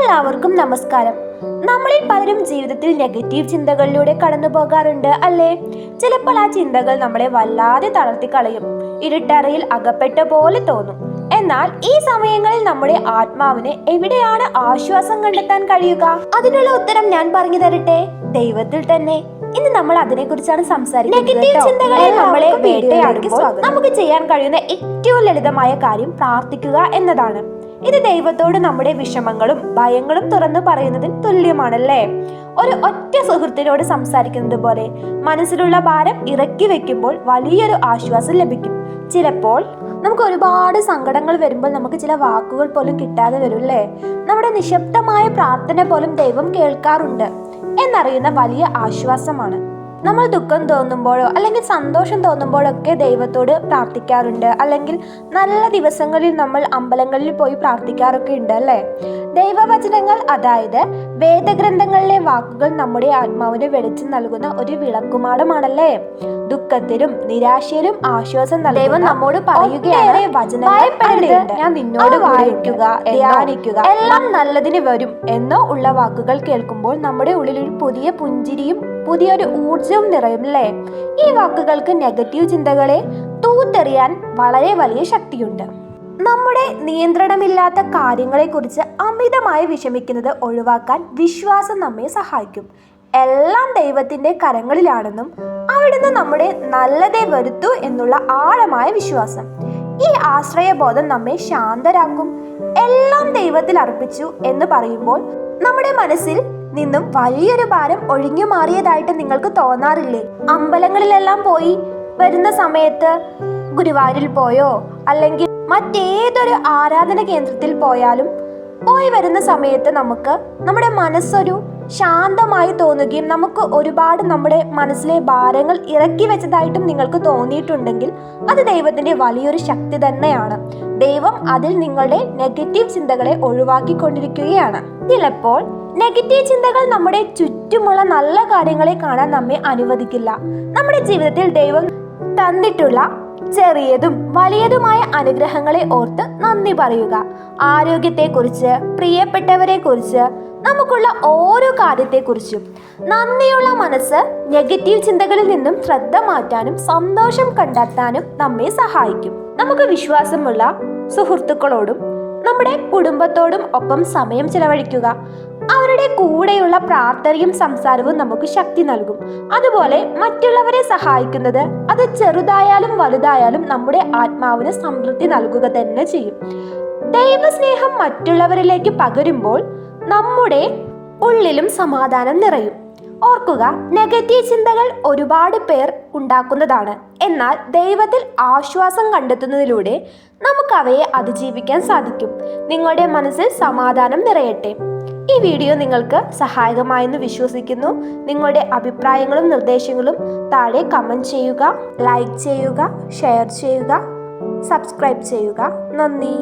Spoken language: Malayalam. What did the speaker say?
എല്ലാവർക്കും നമസ്കാരം. നമ്മളിൽ പലരും ജീവിതത്തിൽ നെഗറ്റീവ് ചിന്തകളിലൂടെ കടന്നു പോകാറുണ്ട് അല്ലേ? ചിലപ്പോൾ ആ ചിന്തകൾ നമ്മളെ വല്ലാതെ തളർത്തിക്കളയും, ഇരുട്ടറയിൽ അകപ്പെട്ട പോലെ തോന്നും. എന്നാൽ ഈ സമയങ്ങളിൽ നമ്മുടെ ആത്മാവിന് എവിടെയാണ് ആശ്വാസം കണ്ടെത്താൻ കഴിയുക? അതിനുള്ള ഉത്തരം ഞാൻ പറഞ്ഞു തരട്ടെ, ദൈവത്തിൽ തന്നെ. ഇന്ന് നമ്മൾ അതിനെ കുറിച്ചാണ് സംസാരിക്കുന്നത്. നെഗറ്റീവ് ചിന്തകളെ നമ്മളെ വേട്ടയാടുമ്പോൾ നമുക്ക് ചെയ്യാൻ കഴിയുന്ന ഏറ്റവും ലളിതമായ കാര്യം പ്രാർത്ഥിക്കുക എന്നതാണ്. ഇത് ദൈവത്തോട് നമ്മുടെ വിഷമങ്ങളും ഭയങ്ങളും തുറന്നു പറയുന്നതിന് തുല്യമാണല്ലേ? ഒരു ഒറ്റ സുഹൃത്തിനോട് സംസാരിക്കുന്നത് പോലെ മനസ്സിലുള്ള ഭാരം ഇറക്കി വെക്കുമ്പോൾ വലിയൊരു ആശ്വാസം ലഭിക്കും. ചിലപ്പോൾ നമുക്ക് ഒരുപാട് സങ്കടങ്ങൾ വരുമ്പോൾ നമുക്ക് ചില വാക്കുകൾ പോലും കിട്ടാതെ വരും അല്ലേ? നമ്മുടെ നിശബ്ദമായ പ്രാർത്ഥന പോലും ദൈവം കേൾക്കാറുണ്ട് എന്നറിയുന്ന വലിയ ആശ്വാസമാണ്. നമ്മൾ ദുഃഖം തോന്നുമ്പോഴോ അല്ലെങ്കിൽ സന്തോഷം തോന്നുമ്പോഴൊക്കെ ദൈവത്തോട് പ്രാർത്ഥിക്കാറുണ്ട്, അല്ലെങ്കിൽ നല്ല ദിവസങ്ങളിൽ നമ്മൾ അമ്പലങ്ങളിൽ പോയി പ്രാർത്ഥിക്കാറൊക്കെ ഉണ്ട് അല്ലേ? ദൈവവചനങ്ങൾ, അതായത് വേദഗ്രന്ഥങ്ങളിലെ വാക്കുകൾ നമ്മുടെ ആത്മാവിന് വെളിച്ചം നൽകുന്ന ഒരു വിളക്കുമാടമാണല്ലേ? ദുഃഖത്തിലും നിരാശയിലും ആശ്വാസം ദൈവം നമ്മോട് പറയുകയാണ്, ഞാൻ നിന്നോട് വായിക്കുക, ധ്യാനിക്കുക, എല്ലാം നല്ലതിന് വരും എന്നോ ഉള്ള വാക്കുകൾ കേൾക്കുമ്പോൾ നമ്മുടെ ഉള്ളിൽ ഒരു പുതിയ പുഞ്ചിരിയും പുതിയൊരു ഊർജവും നിറയും അല്ലേ? ഈ വാക്കുകൾക്ക് നെഗറ്റീവ് ചിന്തകളെ തൂത്തെറിയാൻ വളരെ വലിയ ശക്തിയുണ്ട്. നമ്മുടെ നിയന്ത്രണമില്ലാത്ത കാര്യങ്ങളെക്കുറിച്ച് അമിതമായി വിഷമിക്കുന്നത് ഒഴിവാക്കാൻ വിശ്വാസം നമ്മെ സഹായിക്കും. എല്ലാം ദൈവത്തിന്റെ കരങ്ങളിലാണെന്നും അവിടുന്ന് നമ്മുടെ നല്ലതേ വരുത്തൂ എന്നുള്ള ആഴമായ വിശ്വാസം, ഈ ആശ്രയബോധം നമ്മെ ശാന്തരാക്കും. എല്ലാം ദൈവത്തിൽ അർപ്പിച്ചു എന്ന് പറയുമ്പോൾ നമ്മുടെ മനസ്സിൽ നിന്നും വലിയൊരു ഭാരം ഒഴിഞ്ഞു മാറിയതായിട്ട് നിങ്ങൾക്ക് തോന്നാറില്ലേ? അമ്പലങ്ങളിലെല്ലാം പോയി വരുന്ന സമയത്ത്, ഗുരുവായൂരിൽ പോയോ അല്ലെങ്കിൽ മറ്റേതൊരു ആരാധന കേന്ദ്രത്തിൽ പോയാലും പോയി വരുന്ന സമയത്ത് നമുക്ക് നമ്മുടെ മനസ്സൊരു ശാന്തമായി തോന്നുകയും നമുക്ക് ഒരുപാട് നമ്മുടെ മനസ്സിലെ ഭാരങ്ങൾ ഇറക്കി വെച്ചതായിട്ടും നിങ്ങൾക്ക് തോന്നിയിട്ടുണ്ടെങ്കിൽ അത് ദൈവത്തിന്റെ വലിയൊരു ശക്തി തന്നെയാണ്. ദൈവം അതിൽ നിങ്ങളുടെ നെഗറ്റീവ് ചിന്തകളെ ഒഴിവാക്കിക്കൊണ്ടിരിക്കുകയാണ്. ചിലപ്പോൾ നെഗറ്റീവ് ചിന്തകൾ നമ്മുടെ ചുറ്റുമുള്ള നല്ല കാര്യങ്ങളെ കാണാൻ നമ്മെ അനുവദിക്കില്ല. നമ്മുടെ ജീവിതത്തിൽ ദൈവം തന്നിട്ടുള്ള ചെറിയതും വലിയതുമായ അനുഗ്രഹങ്ങളെ ഓർത്ത് നന്ദി പറയുക. ആരോഗ്യത്തെക്കുറിച്ച്, പ്രിയപ്പെട്ടവരെ കുറിച്ച്, നമുക്കുള്ള ഓരോ കാര്യത്തെക്കുറിച്ചും നന്ദിയുള്ള മനസ്സ് നെഗറ്റീവ് ചിന്തകളിൽ നിന്നും ശ്രദ്ധ മാറ്റാനും സന്തോഷം കണ്ടെത്താനും നമ്മെ സഹായിക്കും. നമുക്ക് വിശ്വാസമുള്ള സുഹൃത്തുക്കളോടും നമ്മുടെ കുടുംബത്തോടും ഒപ്പം സമയം ചെലവഴിക്കുക. അവരുടെ കൂടെയുള്ള പ്രാർത്ഥനയും സംസാരവും നമുക്ക് ശക്തി നൽകും. അതുപോലെ മറ്റുള്ളവരെ സഹായിക്കുന്നത്, അത് ചെറുതായാലും വലുതായാലും നമ്മുടെ ആത്മാവിന് സംതൃപ്തി നൽകുക തന്നെ ചെയ്യും. ദൈവസ്നേഹം മറ്റുള്ളവരിലേക്ക് പകരുമ്പോൾ നമ്മുടെ ഉള്ളിലും സമാധാനം നിറയും. ഓർക്കുക, നെഗറ്റീവ് ചിന്തകൾ ഒരുപാട് പേർ ഉണ്ടാക്കുന്നതാണ്. എന്നാൽ ദൈവത്തിൽ ആശ്വാസം കണ്ടെത്തുന്നതിലൂടെ നമുക്ക് അവയെ അതിജീവിക്കാൻ സാധിക്കും. നിങ്ങളുടെ മനസ്സിൽ സമാധാനം നിറയട്ടെ. ഈ വീഡിയോ നിങ്ങൾക്ക് സഹായകമായെന്ന് വിശ്വസിക്കുന്നു. നിങ്ങളുടെ അഭിപ്രായങ്ങളും നിർദ്ദേശങ്ങളും താഴെ കമന്റ് ചെയ്യുക, ലൈക്ക് ചെയ്യുക, ഷെയർ ചെയ്യുക, സബ്സ്ക്രൈബ് ചെയ്യുക. നന്ദി.